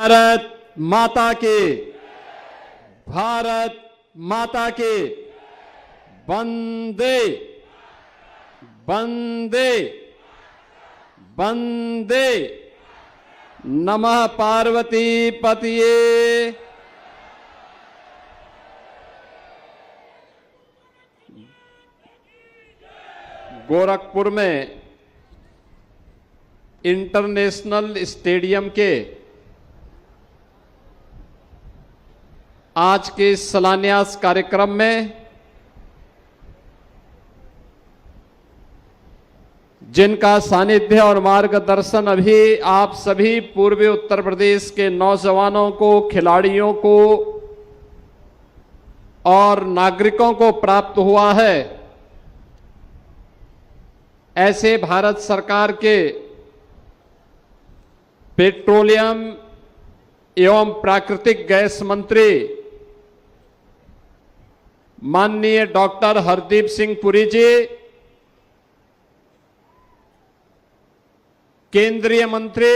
भारत माता के, भारत माता के, वंदे वंदे वंदे। नमः पार्वती पतिये। गोरखपुर में इंटरनेशनल स्टेडियम के आज के शिलान्यास कार्यक्रम में जिनका सानिध्य और मार्गदर्शन अभी आप सभी पूर्वी उत्तर प्रदेश के नौजवानों को, खिलाड़ियों को और नागरिकों को प्राप्त हुआ है, ऐसे भारत सरकार के पेट्रोलियम एवं प्राकृतिक गैस मंत्री माननीय डॉक्टर हरदीप सिंह पुरी जी, केंद्रीय मंत्री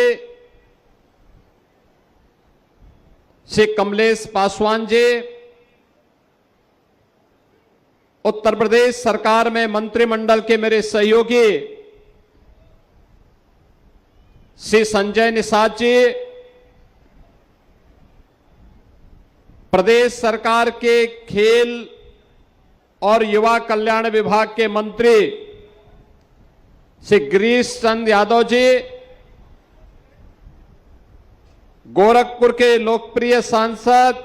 श्री कमलेश पासवान जी, उत्तर प्रदेश सरकार में मंत्रिमंडल के मेरे सहयोगी श्री संजय निषाद जी, प्रदेश सरकार के खेल और युवा कल्याण विभाग के मंत्री श्री गिरीश चंद्र यादव जी, गोरखपुर के लोकप्रिय सांसद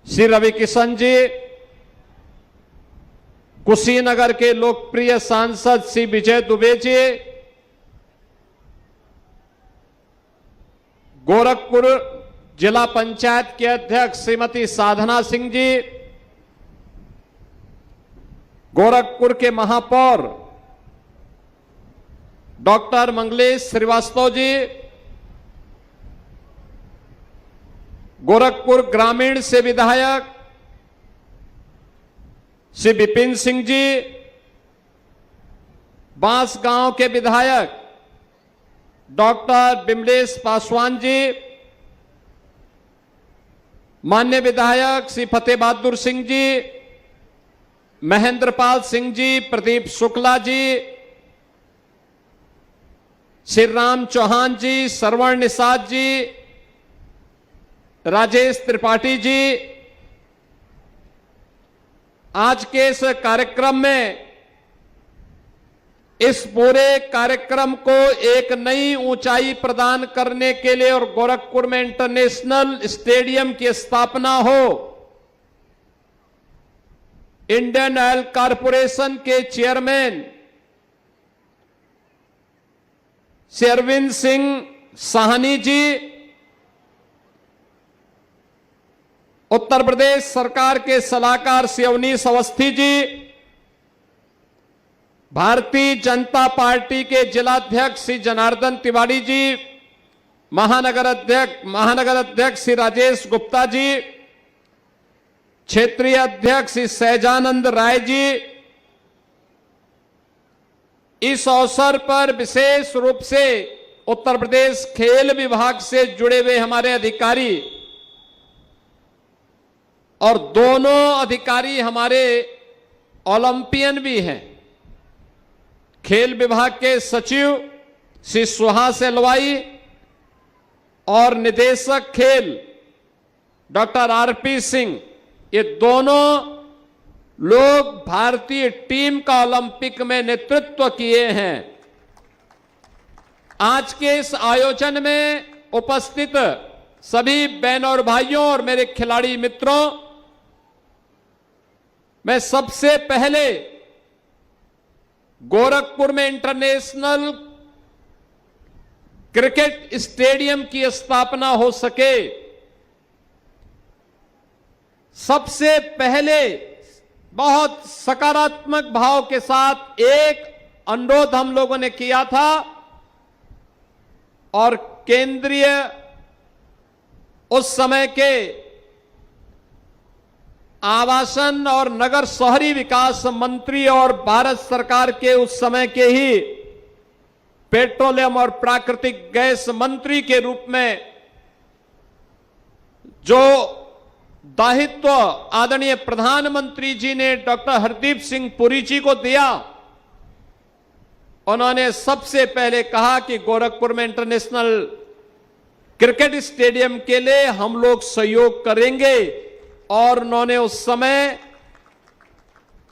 श्री रवि किशन जी, कुशीनगर के लोकप्रिय सांसद श्री विजय दुबे जी, गोरखपुर जिला पंचायत के अध्यक्ष श्रीमती साधना सिंह जी, गोरखपुर के महापौर डॉक्टर मंगलेश श्रीवास्तव जी, गोरखपुर ग्रामीण से विधायक श्री विपिन सिंह जी, बांसगांव के विधायक डॉक्टर बिमलेश पासवान जी, माननीय विधायक श्री फतेह बहादुर सिंह जी, महेंद्रपाल सिंह जी, प्रदीप शुक्ला जी, श्री राम चौहान जी, श्रवण निषाद जी, राजेश त्रिपाठी जी, आज के इस कार्यक्रम में इस पूरे कार्यक्रम को एक नई ऊंचाई प्रदान करने के लिए और गोरखपुर में इंटरनेशनल स्टेडियम की स्थापना हो, इंडियन ऑयल कॉरपोरेशन के चेयरमैन श्री अरविंद सिंह साहनी जी, उत्तर प्रदेश सरकार के सलाहकार श्री अवनीश अवस्थी जी, भारतीय जनता पार्टी के जिलाध्यक्ष श्री जनार्दन तिवारी जी, महानगर अध्यक्ष श्री राजेश गुप्ता जी, क्षेत्रीय अध्यक्ष श्री सहजानंद राय जी, इस अवसर पर विशेष रूप से उत्तर प्रदेश खेल विभाग से जुड़े हुए हमारे अधिकारी और दोनों अधिकारी हमारे ओलंपियन भी हैं। खेल विभाग के सचिव श्री सुहास एलवाई और निदेशक खेल डॉक्टर आरपी सिंह, ये दोनों लोग भारतीय टीम का ओलंपिक में नेतृत्व किए हैं। आज के इस आयोजन में उपस्थित सभी बहनों और भाइयों और मेरे खिलाड़ी मित्रों, मैं सबसे पहले गोरखपुर में इंटरनेशनल क्रिकेट स्टेडियम की स्थापना हो सके, सबसे पहले बहुत सकारात्मक भाव के साथ एक अनुरोध हम लोगों ने किया था और केंद्रीय उस समय के आवासन और नगर शहरी विकास मंत्री और भारत सरकार के उस समय के ही पेट्रोलियम और प्राकृतिक गैस मंत्री के रूप में जो दायित्व आदरणीय प्रधानमंत्री जी ने डॉक्टर हरदीप सिंह पुरी जी को दिया, उन्होंने सबसे पहले कहा कि गोरखपुर में इंटरनेशनल क्रिकेट स्टेडियम के लिए हम लोग सहयोग करेंगे, और उन्होंने उस समय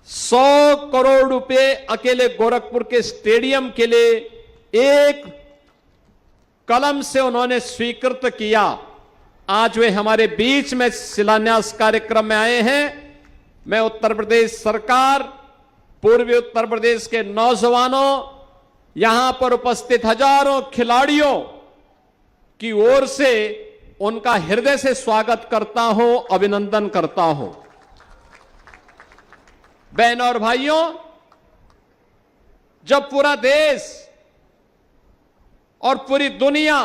100 करोड़ रुपए अकेले गोरखपुर के स्टेडियम के लिए एक कलम से उन्होंने स्वीकृत किया। आज वे हमारे बीच में शिलान्यास कार्यक्रम में आए हैं। मैं उत्तर प्रदेश सरकार, पूर्वी उत्तर प्रदेश के नौजवानों, यहां पर उपस्थित हजारों खिलाड़ियों की ओर से उनका हृदय से स्वागत करता हूं, अभिनंदन करता हूं। बहनों और भाइयों, जब पूरा देश और पूरी दुनिया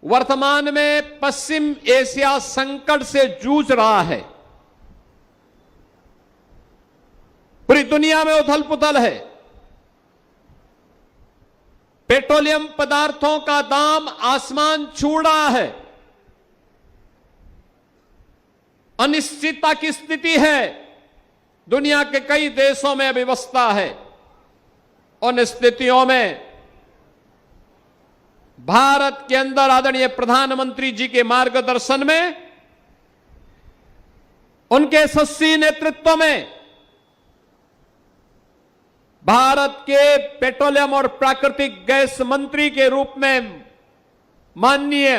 वर्तमान में पश्चिम एशिया संकट से जूझ रहा है, पूरी दुनिया में उथल पुथल है, पेट्रोलियम पदार्थों का दाम आसमान छू रहा है, अनिश्चितता की स्थिति है, दुनिया के कई देशों में अव्यवस्था है। उन स्थितियों में भारत के अंदर आदरणीय प्रधानमंत्री जी के मार्गदर्शन में, उनके यशस्वी नेतृत्व में भारत के पेट्रोलियम और प्राकृतिक गैस मंत्री के रूप में माननीय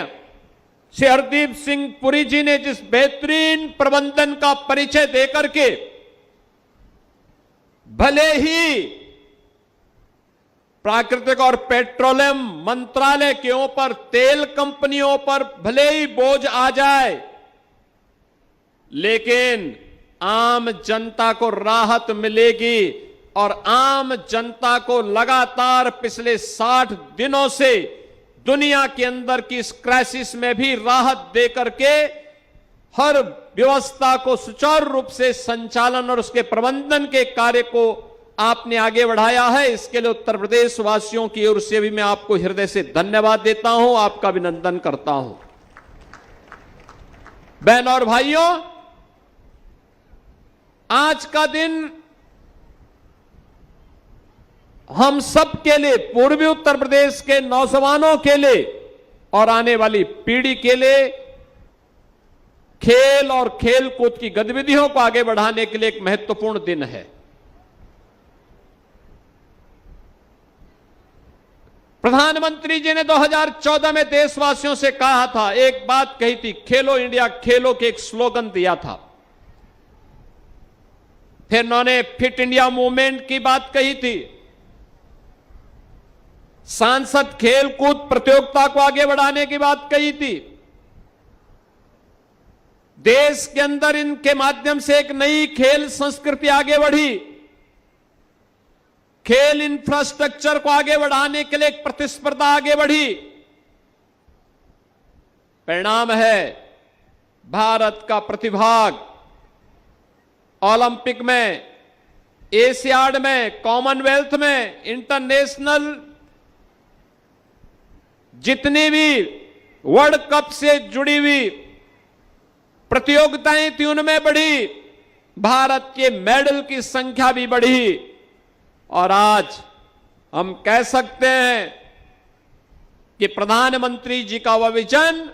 श्री हरदीप सिंह पुरी जी ने जिस बेहतरीन प्रबंधन का परिचय देकर के, भले ही प्राकृतिक और पेट्रोलियम मंत्रालय के ऊपर, तेल कंपनियों पर भले ही बोझ आ जाए, लेकिन आम जनता को राहत मिलेगी। और आम जनता को लगातार पिछले 60 दिनों से दुनिया के अंदर की इस क्राइसिस में भी राहत देकर के हर व्यवस्था को सुचारू रूप से संचालन और उसके प्रबंधन के कार्य को आपने आगे बढ़ाया है। इसके लिए उत्तर प्रदेश वासियों की ओर से भी मैं आपको हृदय से धन्यवाद देता हूं, आपका अभिनंदन करता हूं। बहनों और भाइयों, आज का दिन हम सब के लिए, पूर्वी उत्तर प्रदेश के नौजवानों के लिए और आने वाली पीढ़ी के लिए खेल और खेल कूद की गतिविधियों को आगे बढ़ाने के लिए एक महत्वपूर्ण दिन है। प्रधानमंत्री जी ने 2014 में देशवासियों से कहा था, एक बात कही थी, खेलो इंडिया खेलो के एक स्लोगन दिया था। फिर उन्होंने फिट इंडिया मूवमेंट की बात कही थी, सांसद खेल कूद प्रतियोगिता को आगे बढ़ाने की बात कही थी। देश के अंदर इनके माध्यम से एक नई खेल संस्कृति आगे बढ़ी, खेल इंफ्रास्ट्रक्चर को आगे बढ़ाने के लिए एक प्रतिस्पर्धा आगे बढ़ी। परिणाम है भारत का प्रतिभाग ओलंपिक में, एशियाड में, कॉमनवेल्थ में, इंटरनेशनल जितनी भी वर्ल्ड कप से जुड़ी हुई प्रतियोगिताएं थी उनमें बढ़ी, भारत के मेडल की संख्या भी बढ़ी। और आज हम कह सकते हैं कि प्रधानमंत्री जी का वह विजन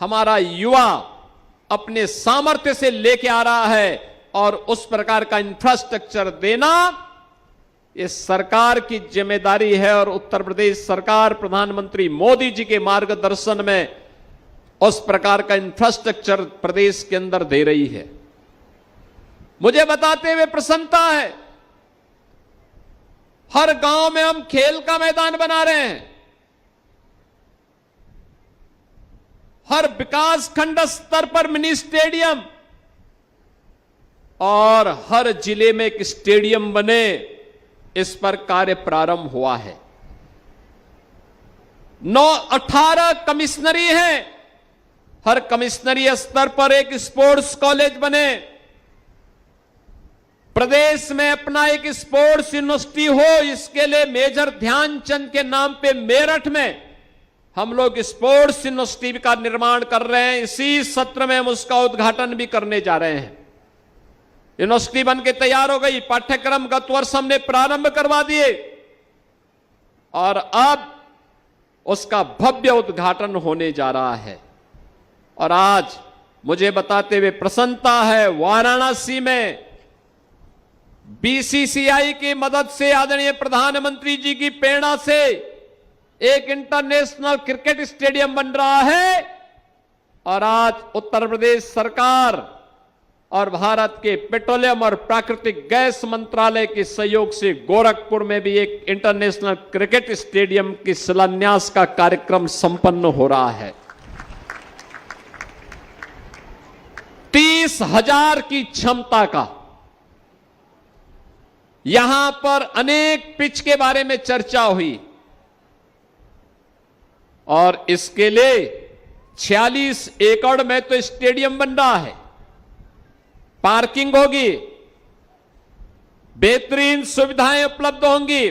हमारा युवा अपने सामर्थ्य से लेके आ रहा है, और उस प्रकार का इंफ्रास्ट्रक्चर देना ये सरकार की जिम्मेदारी है। और उत्तर प्रदेश सरकार प्रधानमंत्री मोदी जी के मार्गदर्शन में उस प्रकार का इंफ्रास्ट्रक्चर प्रदेश के अंदर दे रही है। मुझे बताते हुए प्रसन्नता है, हर गांव में हम खेल का मैदान बना रहे हैं, हर विकास खंड स्तर पर मिनी स्टेडियम, और हर जिले में एक स्टेडियम बने, इस पर कार्य प्रारंभ हुआ है। 18 कमिश्नरी है, हर कमिश्नरी स्तर पर एक स्पोर्ट्स कॉलेज बने, प्रदेश में अपना एक स्पोर्ट्स यूनिवर्सिटी हो, इसके लिए मेजर ध्यानचंद के नाम पे मेरठ में हम लोग स्पोर्ट्स यूनिवर्सिटी का निर्माण कर रहे हैं। इसी सत्र में हम उसका उद्घाटन भी करने जा रहे हैं। यूनिवर्सिटी बन के तैयार हो गई, पाठ्यक्रम गत वर्ष हमने प्रारंभ करवा दिए और अब उसका भव्य उद्घाटन होने जा रहा है। और आज मुझे बताते हुए प्रसन्नता है, वाराणसी में बीसीसीआई की मदद से, आदरणीय प्रधानमंत्री जी की प्रेरणा से एक इंटरनेशनल क्रिकेट स्टेडियम बन रहा है। और आज उत्तर प्रदेश सरकार और भारत के पेट्रोलियम और प्राकृतिक गैस मंत्रालय के सहयोग से गोरखपुर में भी एक इंटरनेशनल क्रिकेट स्टेडियम की शिलान्यास का कार्यक्रम संपन्न हो रहा है। 30,000 की क्षमता का, यहां पर अनेक पिच के बारे में चर्चा हुई और इसके लिए 46 एकड़ में तो स्टेडियम बन रहा है, पार्किंग होगी, बेहतरीन सुविधाएं उपलब्ध होंगी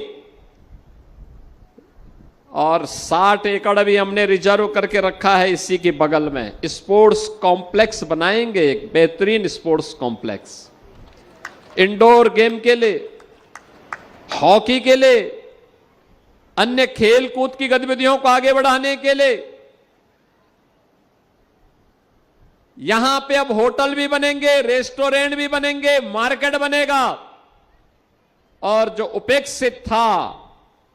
और 60 एकड़ भी हमने रिजर्व करके रखा है। इसी के बगल में स्पोर्ट्स कॉम्प्लेक्स बनाएंगे, एक बेहतरीन स्पोर्ट्स कॉम्प्लेक्स, इंडोर गेम के लिए, हॉकी के लिए, अन्य खेल कूद की गतिविधियों को आगे बढ़ाने के लिए। यहां पे अब होटल भी बनेंगे, रेस्टोरेंट भी बनेंगे, मार्केट बनेगा। और जो उपेक्षित था,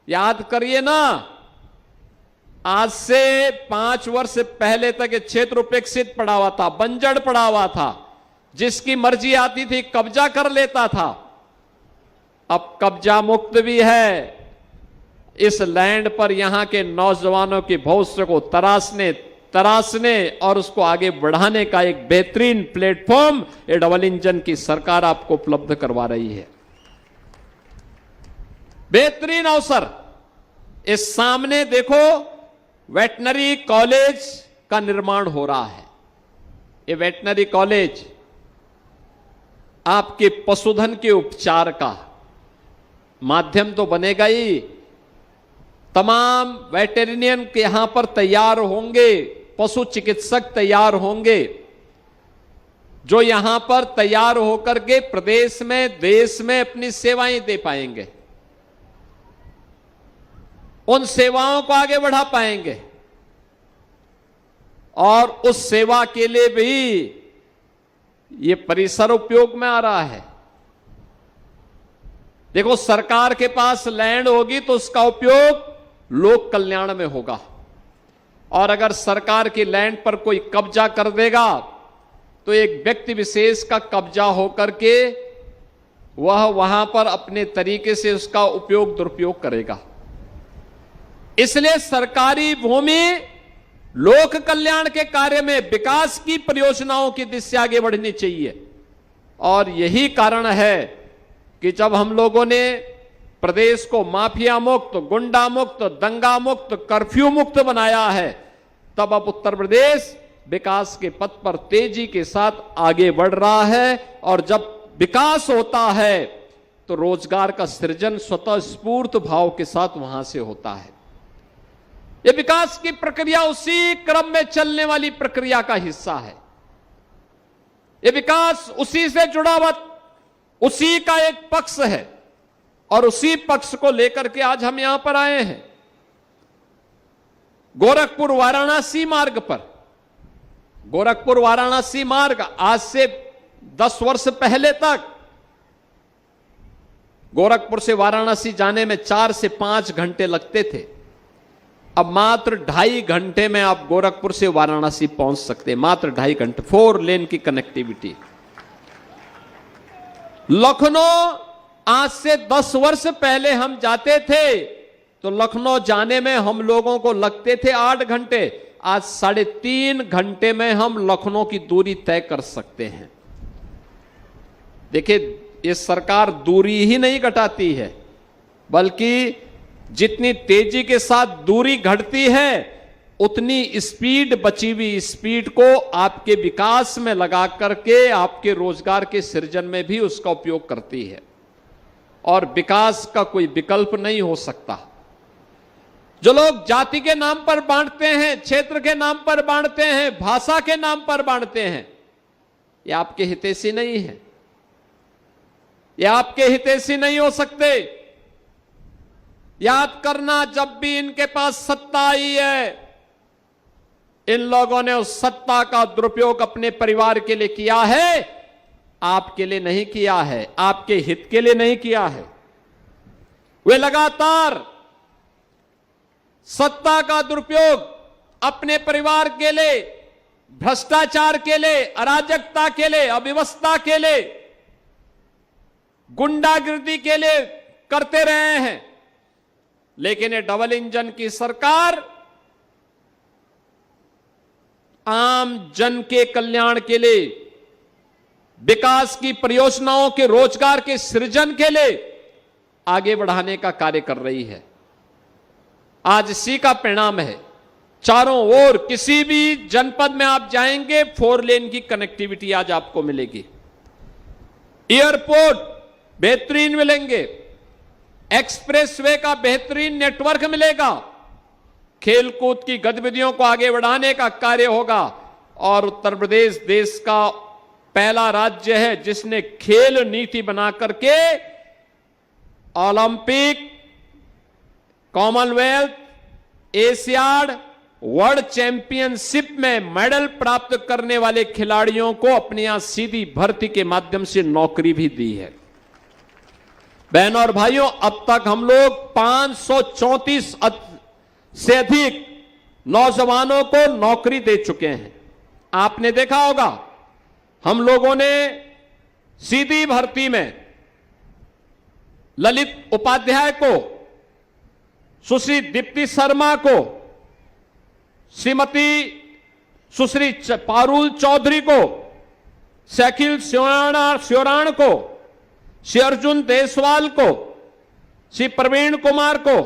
याद करिए ना, आज से 5 वर्ष पहले तक ये क्षेत्र उपेक्षित पड़ा हुआ था, बंजर पड़ा हुआ था, जिसकी मर्जी आती थी कब्जा कर लेता था। अब कब्जा मुक्त भी है। इस लैंड पर यहां के नौजवानों के भविष्य को तराशने और उसको आगे बढ़ाने का एक बेहतरीन प्लेटफॉर्म ये डबल इंजन की सरकार आपको उपलब्ध करवा रही है। बेहतरीन अवसर। इस सामने देखो, वेटनरी कॉलेज का निर्माण हो रहा है। ये वेटनरी कॉलेज आपके पशुधन के उपचार का माध्यम तो बनेगा ही, तमाम वेटेरिनियन के यहां पर तैयार होंगे, पशु चिकित्सक तैयार होंगे, जो यहां पर तैयार होकर के प्रदेश में, देश में अपनी सेवाएं दे पाएंगे, उन सेवाओं को आगे बढ़ा पाएंगे और उस सेवा के लिए भी ये परिसर उपयोग में आ रहा है। देखो, सरकार के पास लैंड होगी तो उसका उपयोग लोक कल्याण में होगा, और अगर सरकार की लैंड पर कोई कब्जा कर देगा तो एक व्यक्ति विशेष का कब्जा होकर के वह वहां पर अपने तरीके से उसका उपयोग दुरुपयोग करेगा। इसलिए सरकारी भूमि लोक कल्याण के कार्य में, विकास की परियोजनाओं की दिशा आगे बढ़नी चाहिए। और यही कारण है कि जब हम लोगों ने प्रदेश को माफिया मुक्त, गुंडा मुक्त, दंगा मुक्त, कर्फ्यू मुक्त बनाया है, तब अब उत्तर प्रदेश विकास के पथ पर तेजी के साथ आगे बढ़ रहा है। और जब विकास होता है तो रोजगार का सृजन स्वतः स्फूर्त भाव के साथ वहां से होता है। यह विकास की प्रक्रिया उसी क्रम में चलने वाली प्रक्रिया का हिस्सा है। यह विकास उसी से जुड़ा हुआ, उसी का एक पक्ष है और उसी पक्ष को लेकर के आज हम यहां पर आए हैं। गोरखपुर वाराणसी मार्ग पर, गोरखपुर वाराणसी मार्ग आज से 10 वर्ष पहले तक गोरखपुर से वाराणसी जाने में 4 से 5 घंटे लगते थे। अब मात्र 2.5 घंटे में आप गोरखपुर से वाराणसी पहुंच सकते हैं, मात्र 2.5 घंटे, 4 लेन की कनेक्टिविटी। लखनऊ आज से 10 वर्ष पहले हम जाते थे तो लखनऊ जाने में हम लोगों को लगते थे 8 घंटे, आज 3.5 घंटे में हम लखनऊ की दूरी तय कर सकते हैं। देखिए, ये सरकार दूरी ही नहीं घटाती है, बल्कि जितनी तेजी के साथ दूरी घटती है उतनी स्पीड, बची हुई स्पीड को आपके विकास में लगा करके आपके रोजगार के सृजन में भी उसका उपयोग करती है। और विकास का कोई विकल्प नहीं हो सकता। जो लोग जाति के नाम पर बांटते हैं, क्षेत्र के नाम पर बांटते हैं, भाषा के नाम पर बांटते हैं, ये आपके हितैषी नहीं है, ये आपके हितैषी नहीं हो सकते। याद करना, जब भी इनके पास सत्ता आई है, इन लोगों ने उस सत्ता का दुरुपयोग अपने परिवार के लिए किया है, आपके लिए नहीं किया है, आपके हित के लिए नहीं किया है। वे लगातार सत्ता का दुरुपयोग अपने परिवार के लिए, भ्रष्टाचार के लिए, अराजकता के लिए, अव्यवस्था के लिए, गुंडागिर्दी के लिए करते रहे हैं। लेकिन ये डबल इंजन की सरकार आम जन के कल्याण के लिए, विकास की परियोजनाओं के, रोजगार के सृजन के लिए आगे बढ़ाने का कार्य कर रही है। आज इसी का परिणाम है। चारों ओर किसी भी जनपद में आप जाएंगे, 4 लेन की कनेक्टिविटी आज आपको मिलेगी। एयरपोर्ट बेहतरीन मिलेंगे, एक्सप्रेसवे का बेहतरीन नेटवर्क मिलेगा, खेलकूद की गतिविधियों को आगे बढ़ाने का कार्य होगा। और उत्तर प्रदेश देश का पहला राज्य है जिसने खेल नीति बना करके Olympic, Commonwealth, Asiad, world championship में मेडल प्राप्त करने वाले खिलाड़ियों को अपने यहां सीधी भर्ती के माध्यम से नौकरी भी दी है। बहनों और भाइयों, अब तक हम लोग 534 से अधिक नौजवानों को नौकरी दे चुके हैं। आपने देखा होगा, हम लोगों ने सीधी भर्ती में ललित उपाध्याय को, सुश्री दीप्ति शर्मा को, श्रीमती सुश्री पारुल चौधरी को, शकील स्योराण को, श्री अर्जुन देसवाल को, श्री प्रवीण कुमार को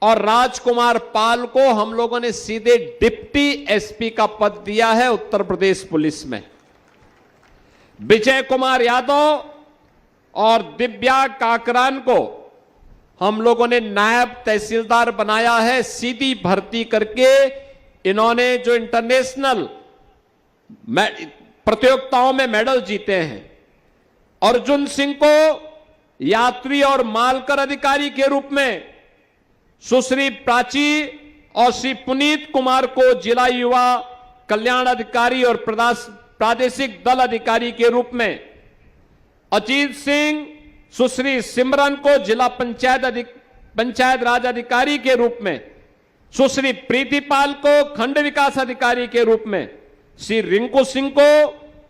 और राजकुमार पाल को हम लोगों ने सीधे डिप्टी एसपी का पद दिया है उत्तर प्रदेश पुलिस में। विजय कुमार यादव और दिव्या काकरान को हम लोगों ने नायब तहसीलदार बनाया है, सीधी भर्ती करके। इन्होंने जो इंटरनेशनल प्रतियोगिताओं में मेडल जीते हैं। अर्जुन सिंह को यात्री और मालकर अधिकारी के रूप में, सुश्री प्राची और श्री पुनीत कुमार को जिला युवा कल्याण अधिकारी और प्रादेशिक दल अधिकारी के रूप में, अजीत सिंह, सुश्री सिमरन को जिला पंचायत राज अधिकारी के रूप में, सुश्री प्रीतिपाल को खंड विकास अधिकारी के रूप में, श्री रिंकू सिंह को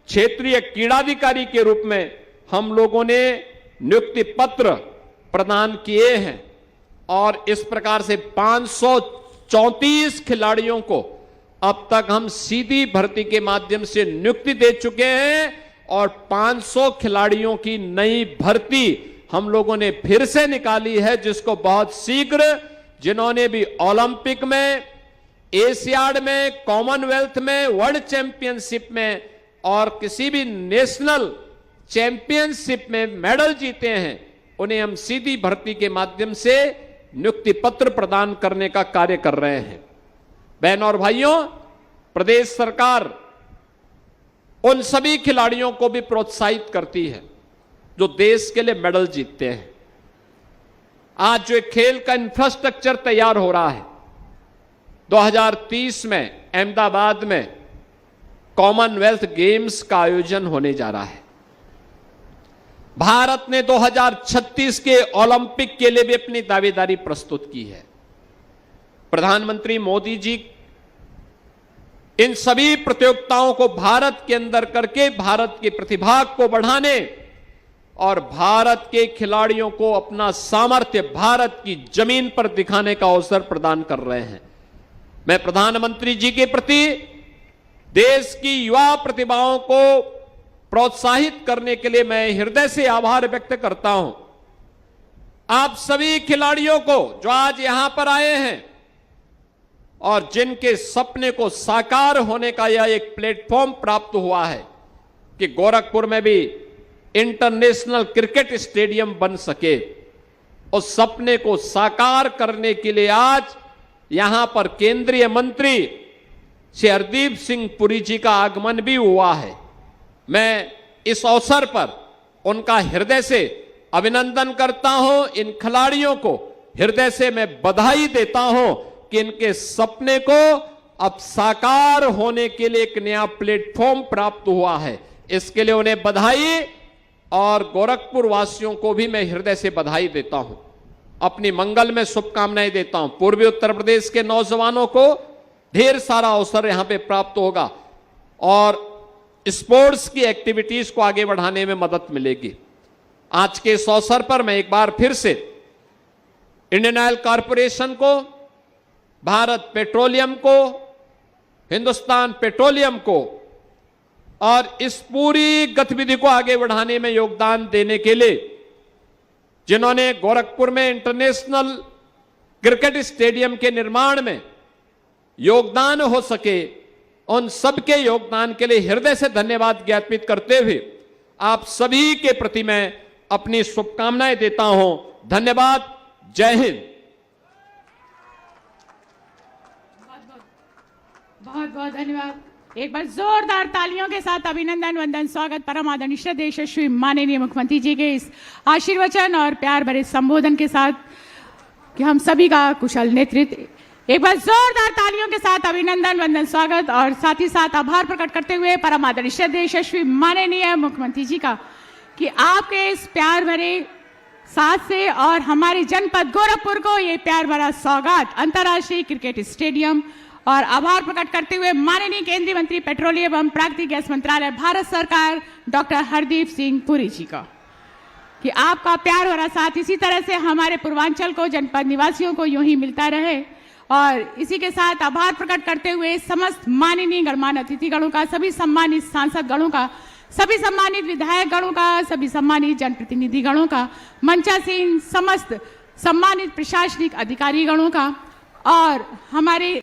क्षेत्रीय क्रीड़ाधिकारी के रूप में हम लोगों ने नियुक्ति पत्र प्रदान किए हैं। और इस प्रकार से 534 खिलाड़ियों को अब तक हम सीधी भर्ती के माध्यम से नियुक्ति दे चुके हैं और 500 खिलाड़ियों की नई भर्ती हम लोगों ने फिर से निकाली है, जिसको बहुत शीघ्र, जिन्होंने भी ओलंपिक में, एशियाड में, कॉमनवेल्थ में, वर्ल्ड चैंपियनशिप में और किसी भी नेशनल चैंपियनशिप में मेडल जीते हैं, उन्हें हम सीधी भर्ती के माध्यम से नियुक्ति पत्र प्रदान करने का कार्य कर रहे हैं। बहनों और भाइयों, प्रदेश सरकार उन सभी खिलाड़ियों को भी प्रोत्साहित करती है जो देश के लिए मेडल जीतते हैं। आज जो खेल का इंफ्रास्ट्रक्चर तैयार हो रहा है, 2030 में अहमदाबाद में कॉमनवेल्थ गेम्स का आयोजन होने जा रहा है। भारत ने 2036 के ओलंपिक के लिए भी अपनी दावेदारी प्रस्तुत की है। प्रधानमंत्री मोदी जी इन सभी प्रतियोगिताओं को भारत के अंदर करके भारत की प्रतिभा को बढ़ाने और भारत के खिलाड़ियों को अपना सामर्थ्य भारत की जमीन पर दिखाने का अवसर प्रदान कर रहे हैं। मैं प्रधानमंत्री जी के प्रति देश की युवा प्रतिभाओं को प्रोत्साहित करने के लिए मैं हृदय से आभार व्यक्त करता हूं। आप सभी खिलाड़ियों को जो आज यहां पर आए हैं, और जिनके सपने को साकार होने का यह एक प्लेटफॉर्म प्राप्त हुआ है कि गोरखपुर में भी इंटरनेशनल क्रिकेट स्टेडियम बन सके, उस सपने को साकार करने के लिए आज यहां पर केंद्रीय मंत्री श्री हरदीप सिंह पुरी जी का आगमन भी हुआ है। मैं इस अवसर पर उनका हृदय से अभिनंदन करता हूं। इन खिलाड़ियों को हृदय से मैं बधाई देता हूं कि इनके सपने को अब साकार होने के लिए एक नया प्लेटफॉर्म प्राप्त हुआ है। इसके लिए उन्हें बधाई, और गोरखपुर वासियों को भी मैं हृदय से बधाई देता हूं, अपनी मंगल में शुभकामनाएं देता हूं। पूर्वी उत्तर प्रदेश के नौजवानों को ढेर सारा अवसर यहां पे प्राप्त होगा और स्पोर्ट्स की एक्टिविटीज को आगे बढ़ाने में मदद मिलेगी। आज के इस अवसर पर मैं एक बार फिर से इंडियन ऑयल कॉरपोरेशन को, भारत पेट्रोलियम को, हिंदुस्तान पेट्रोलियम को और इस पूरी गतिविधि को आगे बढ़ाने में योगदान देने के लिए जिन्होंने गोरखपुर में इंटरनेशनल क्रिकेट स्टेडियम के निर्माण में योगदान हो सके, उन सबके योगदान के लिए हृदय से धन्यवाद ज्ञापित करते हुए आप सभी के प्रति मैं अपनी शुभकामनाएं देता हूं। धन्यवाद। जय हिंद। बहुत बहुत धन्यवाद। एक बार जोरदार तालियों के साथ अभिनंदन, वंदन, स्वागत परम आदरणीय श्रद्धेय यशस्वी माननीय मुख्यमंत्री जी के इस आशीर्वचन और प्यार भरे संबोधन के साथ कि हम सभी का कुशल नेतृत्व। एक बार जोरदार तालियों के साथ अभिनंदन, वंदन, स्वागत और साथ ही साथ आभार प्रकट करते हुए परम आदरणीय श्रद्धेय यशस्वी माननीय मुख्यमंत्री जी का कि आपके इस प्यार भरे साथ से और हमारे जनपद गोरखपुर को ये प्यार भरा सौगात अंतर्राष्ट्रीय क्रिकेट स्टेडियम, और आभार प्रकट करते हुए माननीय केंद्रीय मंत्री पेट्रोलियम एवं प्राकृतिक गैस मंत्रालय भारत सरकार डॉक्टर हरदीप सिंह पुरी जी का कि आपका प्यार भरा साथ इसी तरह से हमारे पूर्वांचल को, जनपद निवासियों को यूं ही मिलता रहे। और इसी के साथ आभार प्रकट करते हुए समस्त माननीय गणमान्य अतिथिगणों का, सभी सम्मानित सांसद गणों का, सभी सम्मानित विधायक गणों का, सभी सम्मानित जनप्रतिनिधि गणों का, मंचासीन समस्त सम्मानित प्रशासनिक अधिकारी गणों का और हमारे